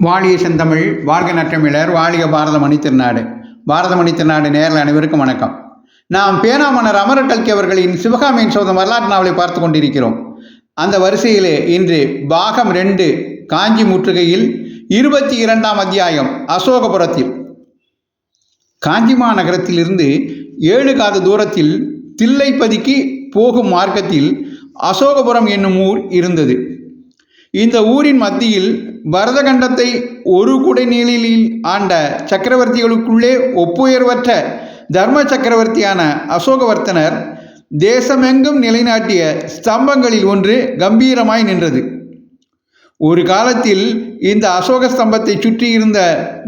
வாழிய செந்தமிழ் வாழ்க நற்றமிழர் வாழிய பாரதமணி திருநாடு. பாரதமணி திருநாடு நேரில் அனைவருக்கும் வணக்கம். நாம் பேனாமன்னர் அமரர் கல்கி அவர்களின் சிவகாமியின் சோதம் வரலாற்று நாவலை பார்த்து கொண்டிருக்கிறோம். அந்த வரிசையிலே இன்று பாகம் 2 காஞ்சி முற்றுகையில் 22ஆம் அத்தியாயம் அசோகபுரத்தில். காஞ்சி மாநகரத்திலிருந்து 7 காத தூரத்தில் தில்லைப்பதிக்கு போகும் மார்க்கத்தில் அசோகபுரம் என்னும் ஊர் இருந்தது. இந்த ஊரின் மத்தியில் பரதகண்டத்தை ஒரு குடைநீளில் ஆண்ட சக்கரவர்த்திகளுக்குள்ளே ஒப்புயர்வற்ற தர்ம சக்கரவர்த்தியான அசோகவர்த்தனர் தேசமெங்கும் நிலைநாட்டிய ஸ்தம்பங்களில் ஒன்று கம்பீரமாய் நின்றது. ஒரு காலத்தில் இந்த அசோக ஸ்தம்பத்தை சுற்றியிருந்த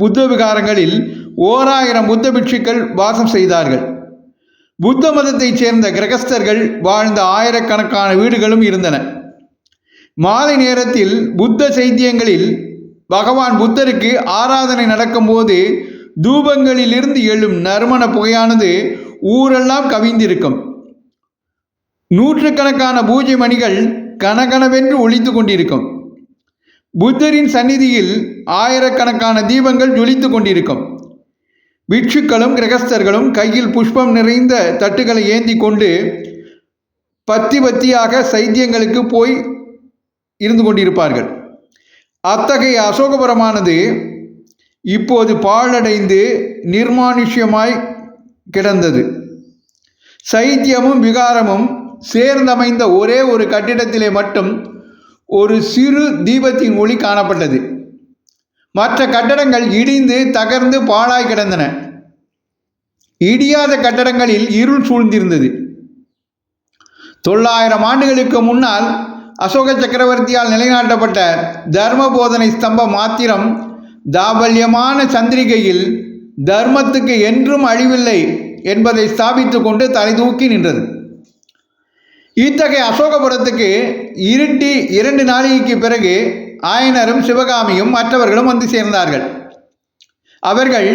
புத்த விகாரங்களில் 1000 புத்த பிட்சுக்கள் வாசம் செய்தார்கள். புத்த மதத்தைச் சேர்ந்த கிரகஸ்தர்கள் வாழ்ந்த ஆயிரக்கணக்கான வீடுகளும் இருந்தன. மாலை நேரத்தில் புத்த சைத்தியங்களில் பகவான் புத்தருக்கு ஆராதனை நடக்கும்போது தூபங்களிலிருந்து எழும் நறுமண புகையானது ஊரெல்லாம் கவிந்திருக்கும். நூற்றுக்கணக்கான பூஜை மணிகள் கனகனவென்று ஒலித்து கொண்டிருக்கும். புத்தரின் சந்நிதியில் ஆயிரக்கணக்கான தீபங்கள் ஜொலித்து கொண்டிருக்கும். பிட்சுக்களும் கிரகஸ்தர்களும் கையில் புஷ்பம் நிறைந்த தட்டுகளை ஏந்தி கொண்டு பத்தியாக சைத்தியங்களுக்கு போய் இருந்து கொண்டிருப்பார்கள். அத்தகைய அசோகபுரமானது இப்போது பாழடைந்து நிர்மானுஷ்யமாய் கிடந்தது. சைத்தியமும் விகாரமும் சேர்ந்தமைந்த ஒரே ஒரு கட்டிடத்திலே மட்டும் ஒரு சிறு தீபத்தின் ஒளி காணப்பட்டது. மற்ற கட்டடங்கள் இடிந்து தகர்ந்து பாழாய் கிடந்தன. இடியாத கட்டடங்களில் இருள் சூழ்ந்திருந்தது. 900 ஆண்டுகளுக்கு முன்னால் அசோக சக்கரவர்த்தியால் நிலைநாட்டப்பட்ட தர்ம போதனை ஸ்தம்பம் மாத்திரம் தாபல்யமான சந்திரிகையில் தர்மத்துக்கு என்றும் அழிவில்லை என்பதை ஸ்தாபித்து கொண்டு தலை தூக்கி நின்றது. இத்தகைய அசோகபுரத்துக்கு இருட்டி 2 நாளிகைக்கு பிறகு ஆயனரும் சிவகாமியும் மற்றவர்களும் வந்து சேர்ந்தார்கள். அவர்கள்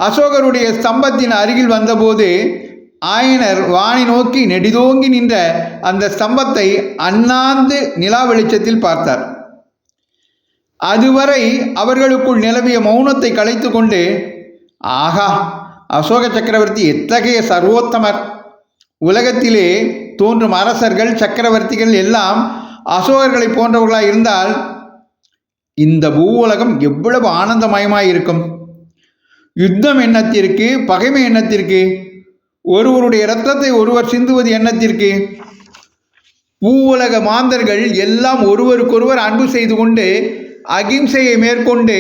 அசோகருடைய ஸ்தம்பத்தின் அருகில் வந்தபோது ஆயனர் வானை நோக்கி நெடிதோங்கி நின்ற அந்த ஸ்தம்பத்தை அண்ணாந்து நிலா வெளிச்சத்தில் பார்த்தார். அதுவரை அவர்களுக்குள் நிலவிய மௌனத்தை கலைத்து கொண்டு, ஆகா, அசோக சக்கரவர்த்தி எத்தகைய சர்வோத்தமர்! உலகத்திலே தோன்றும் அரசர்கள் சக்கரவர்த்திகள் எல்லாம் அசோகர்களை போன்றவர்களாய் இருந்தால் இந்த பூவுலகம் எவ்வளவு ஆனந்தமயமாய் இருக்கும்! யுத்தம் எண்ணத்திற்கு, பகைமை எண்ணத்திற்கு, ஒருவருடைய இரத்தத்தை ஒருவர் சிந்துவது எண்ணத்திற்கு? பூவுலக மாந்தர்கள் எல்லாம் ஒருவருக்கொருவர் அன்பு செய்து கொண்டு அகிம்சையை மேற்கொண்டு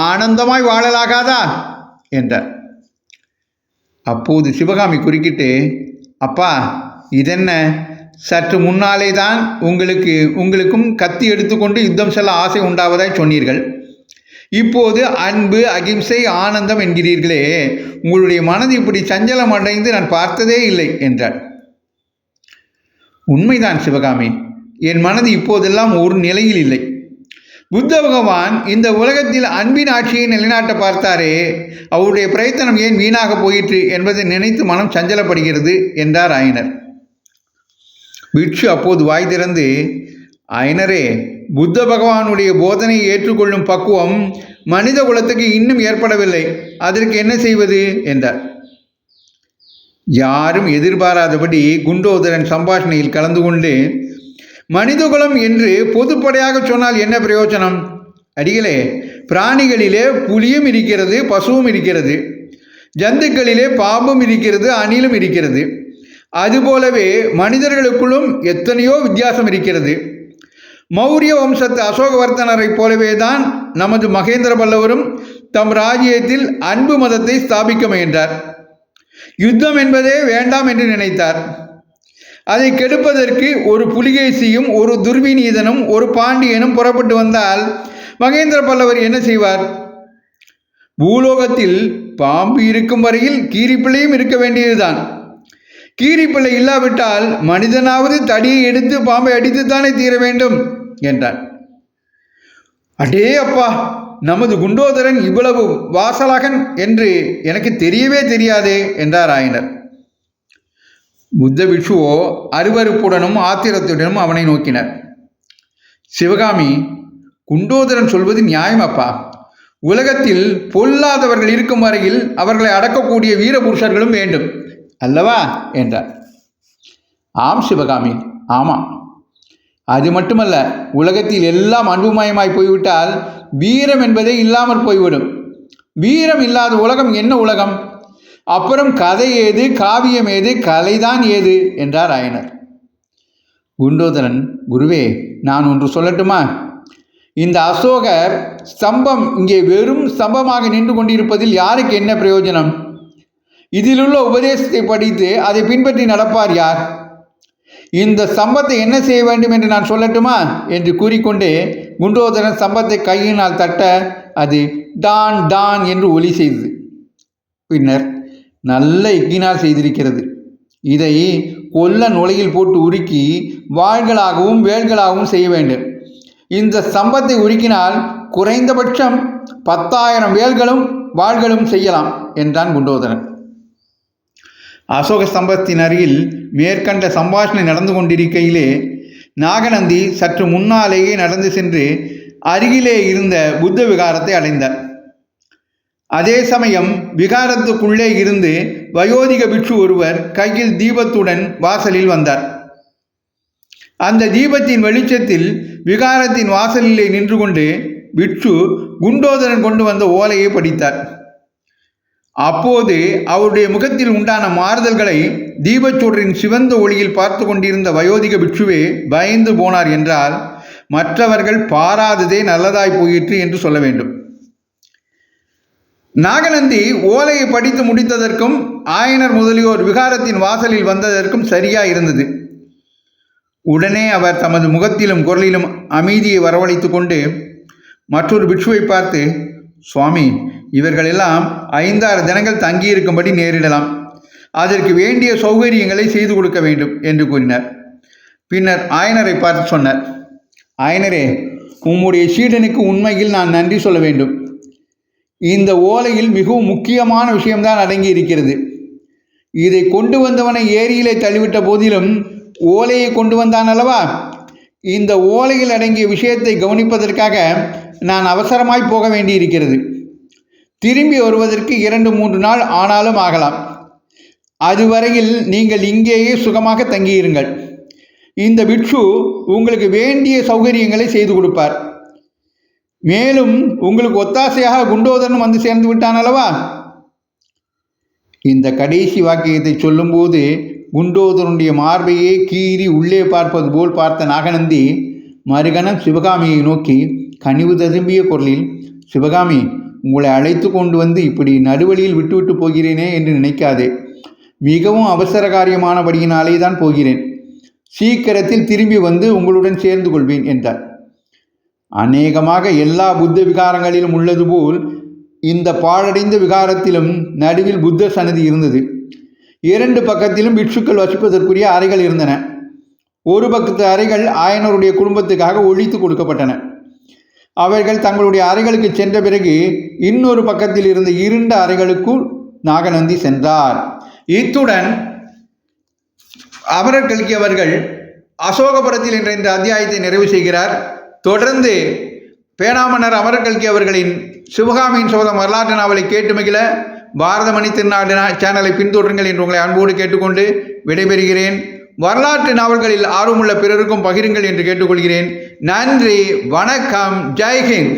ஆனந்தமாய் வாழலாகாதா என்றார். அப்போது சிவகாமி குறுக்கிட்டு, அப்பா, இதென்ன, சற்று முன்னாலே தான் உங்களுக்கும் கத்தி எடுத்துக்கொண்டு யுத்தம் செல்ல ஆசை உண்டாவதாய் சொன்னீர்கள். இப்போது அன்பு, அகிம்சை, ஆனந்தம் என்கிறீர்களே, உங்களுடைய மனது இப்படி சஞ்சலம் அடைந்து நான் பார்த்ததே இல்லை என்றார். உண்மைதான் சிவகாமி, என் மனது இப்போதெல்லாம் ஒரு நிலையில் இல்லை. புத்த பகவான் இந்த உலகத்தில் அன்பின் ஆட்சியை நிலைநாட்ட பார்த்தாரே, அவருடைய பிரயத்தனம் ஏன் வீணாக போயிற்று என்பதை நினைத்து மனம் சஞ்சலப்படுகிறது என்றார் ஆயனர். பிட்சு அப்போது வாய் திறந்து, ஆயனரே, புத்த பகவானுடைய போதனையை ஏற்றுக்கொள்ளும் பக்குவம் மனித குலத்துக்கு இன்னும் ஏற்படவில்லை. அதற்கு என்ன செய்வது என்றார். யாரும் எதிர்பாராதபடி குண்டோதரன் சம்பாஷணையில் கலந்து கொண்டு, மனிதகுலம் என்று பொதுப்படையாக சொன்னால் என்ன பிரயோஜனம்? அடிகளே, பிராணிகளிலே புலியும் இருக்கிறது, பசுவும் இருக்கிறது, ஜந்துக்களிலே பாம்பும் இருக்கிறது, அணிலும் இருக்கிறது. அதுபோலவே மனிதர்களுக்குள்ளும் எத்தனையோ வித்தியாசம் இருக்கிறது. மௌரிய வம்சத்து அசோகவர்த்தனரை போலவே தான் நமது மகேந்திர பல்லவரும் தம் ராஜ்யத்தில் அன்பு மதத்தை ஸ்தாபிக்க முயன்றார். யுத்தம் என்பதே வேண்டாம் என்று நினைத்தார். அதை கெடுப்பதற்கு ஒரு புலிகேசியும் ஒரு துர்விநீதனும் ஒரு பாண்டியனும் புறப்பட்டு வந்தால் மகேந்திர பல்லவர் என்ன செய்வார்? பூலோகத்தில் பாம்பு இருக்கும் வரையில் கீரிப்பிள்ளையும் இருக்க வேண்டியதுதான். கீரிப்பிள்ளை இல்லாவிட்டால் மனிதனாவது தடியை எடுத்து பாம்பை அடித்துத்தானே தீர வேண்டும் என்றான். அடே அப்பா, நமது குண்டோதரன் இவ்வளவு வாசலகன் என்று எனக்கு தெரியவே தெரியாதே என்றார் ஆயனர். புத்த பிட்சுவோ அருவருப்புடனும் ஆத்திரத்துடனும் அவனை நோக்கினர். சிவகாமி, குண்டோதரன் சொல்வது நியாயம் அப்பா. உலகத்தில் பொல்லாதவர்கள் இருக்கும் வரையில் அவர்களை அடக்கக்கூடிய வீரபுருஷர்களும் வேண்டும் அல்லவா என்றார். ஆம் சிவகாமி, ஆமாம். அது மட்டுமல்ல, உலகத்தில் எல்லாம் அன்புமயமாய் போய்விட்டால் வீரம் என்பதே இல்லாமற் போய்விடும். வீரம் இல்லாத உலகம் என்ன உலகம்? அப்புறம் கதை ஏது, காவியம் ஏது, கலைதான் ஏது என்றார் ஆயனர். குண்டோதரன், குருவே, நான் ஒன்று சொல்லட்டுமா? இந்த அசோகர் ஸ்தம்பம் இங்கே வெறும் ஸ்தம்பமாக நின்று கொண்டிருப்பதில் யாருக்கு என்ன பிரயோஜனம்? இதிலுள்ள உபதேசத்தை படித்து அதை பின்பற்றி நடப்பார் யார்? இந்த ஸ்தம்பத்தை என்ன செய்ய வேண்டும் என்று நான் சொல்லட்டுமா என்று கூறிக்கொண்டே குண்டோதரன் ஸ்தம்பத்தை கையினால் தட்ட அது டான் டான் என்று ஒலி செய்தது. பின்னர் நல்ல இக்கினால் செய்திருக்கிறது. இதை கொல்லன் உலையில் போட்டு உருக்கி வாள்களாகவும் வேல்களாகவும் செய்ய வேண்டும். இந்த ஸ்தம்பத்தை உருக்கினால் குறைந்தபட்சம் 10,000 வேல்களும் வாள்களும் செய்யலாம் என்றான் குண்டோதரன். அசோக ஸ்தம்பத்தின் அருகில் மேற்கண்ட சம்பாஷணை நடந்து கொண்டிருக்கையிலே நாகநந்தி சற்று முன்னாலேயே நடந்து சென்று அருகிலே இருந்த புத்த விகாரத்தை அடைந்தார். அதே சமயம் விகாரத்துக்குள்ளே இருந்து வயோதிக பிட்சு ஒருவர் கையில் தீபத்துடன் வாசலில் வந்தார். அந்த தீபத்தின் வெளிச்சத்தில் விகாரத்தின் வாசலிலே நின்று கொண்டு பிட்சு குண்டோதரன் கொண்டு வந்த ஓலையை படித்தார். அப்போது அவருடைய முகத்தில் உண்டான மாறுதல்களை தீபச்சுடரின் சிவந்த ஒளியில் பார்த்து கொண்டிருந்த வயோதிக பிட்சுவே பயந்து போனார் என்றால் மற்றவர்கள் பாராததே நல்லதாய் போயிற்று என்று சொல்ல வேண்டும். நாகநந்தி ஓலையை படித்து முடித்ததற்கும் ஆயனர் முதலியோர் விகாரத்தின் வாசலில் வந்ததற்கும் சரியா இருந்தது. உடனே அவர் தமது முகத்திலும் குரலிலும் அமைதியை வரவழைத்து கொண்டு மற்றொரு பிட்சுவை பார்த்து, சுவாமி, இவர்களெல்லாம் 5-6 தினங்கள் தங்கியிருக்கும்படி நேரிடலாம். அதற்கு வேண்டிய சௌகரியங்களை செய்து கொடுக்க வேண்டும் என்று கூறினார். பின்னர் ஆயனரை பார்த்து சொன்னார், ஆயனரே, உம்முடைய சீடனுக்கு உண்மையில் நான் நன்றி சொல்ல வேண்டும். இந்த ஓலையில் மிகவும் முக்கியமான விஷயம்தான் அடங்கி இருக்கிறது. இதை கொண்டு வந்தவனை ஏரியிலே தள்ளிவிட்ட போதிலும் ஓலையை கொண்டு வந்தான் அல்லவா? இந்த ஓலையில் அடங்கிய விஷயத்தை கவனிப்பதற்காக நான் அவசரமாய் போக வேண்டியிருக்கிறது. திரும்பி வருவதற்கு 2-3 நாள் ஆனாலும் ஆகலாம். அதுவரையில் நீங்கள் இங்கேயே சுகமாக தங்கியிருங்கள். இந்த பிட்சு உங்களுக்கு வேண்டிய சௌகரியங்களை செய்து கொடுப்பார். மேலும் உங்களுக்கு ஒத்தாசையாக குண்டோதரன் வந்து சேர்ந்து விட்டான் அல்லவா? இந்த கடைசி வாக்கியத்தை சொல்லும்போது குண்டோதரனுடைய மார்பையே கீறி உள்ளே பார்ப்பது போல் பார்த்த நாகநந்தி மறுகணம் சிவகாமியை நோக்கி கனிவு ததும்பிய குரலில், சிவகாமி, உங்களை அழைத்து கொண்டு வந்து இப்படி நடுவழியில் விட்டுவிட்டு போகிறேனே என்று நினைக்காதே. மிகவும் அவசர காரியமானபடியினாலே தான் போகிறேன். சீக்கிரத்தில் திரும்பி வந்து உங்களுடன் சேர்ந்து கொள்வேன் என்றார். அநேகமாக எல்லா புத்த விகாரங்களிலும் உள்ளது போல் இந்த பாழடைந்த விகாரத்திலும் நடுவில் புத்த சன்னதி இருந்தது. 2 பக்கத்திலும் பிட்சுக்கள் வசிப்பதற்குரிய அறைகள் இருந்தன. ஒரு பக்கத்து அறைகள் ஆயனருடைய குடும்பத்துக்காக ஒழித்து கொடுக்கப்பட்டன. அவர்கள் தங்களுடைய அறைகளுக்கு சென்ற பிறகு இன்னொரு பக்கத்தில் இருந்த இருண்ட அறைகளுக்குள் நாகநந்தி சென்றார். இத்துடன் அமரர் கல்கி அவர்கள் அசோகபுரத்தில் என்ற இந்த அத்தியாயத்தை நிறைவு செய்கிறார். தொடர்ந்து பேனாமன்னர் அமரர் கல்கி அவர்களின் சிவகாமியின் சோதம் வரலாற்று நாவலை கேட்டு மகிழ பாரதமணி திருநாடு சேனலை பின்தொடருங்கள் என்று உங்களை அன்போடு கேட்டுக்கொண்டு விடைபெறுகிறேன். வரலாற்று நாவல்களில் ஆர்வமுள்ள பிறருக்கும் பகிருங்கள் என்று கேட்டுக்கொள்கிறேன். நன்றி, வணக்கம், ஜெய்ஹிந்த்.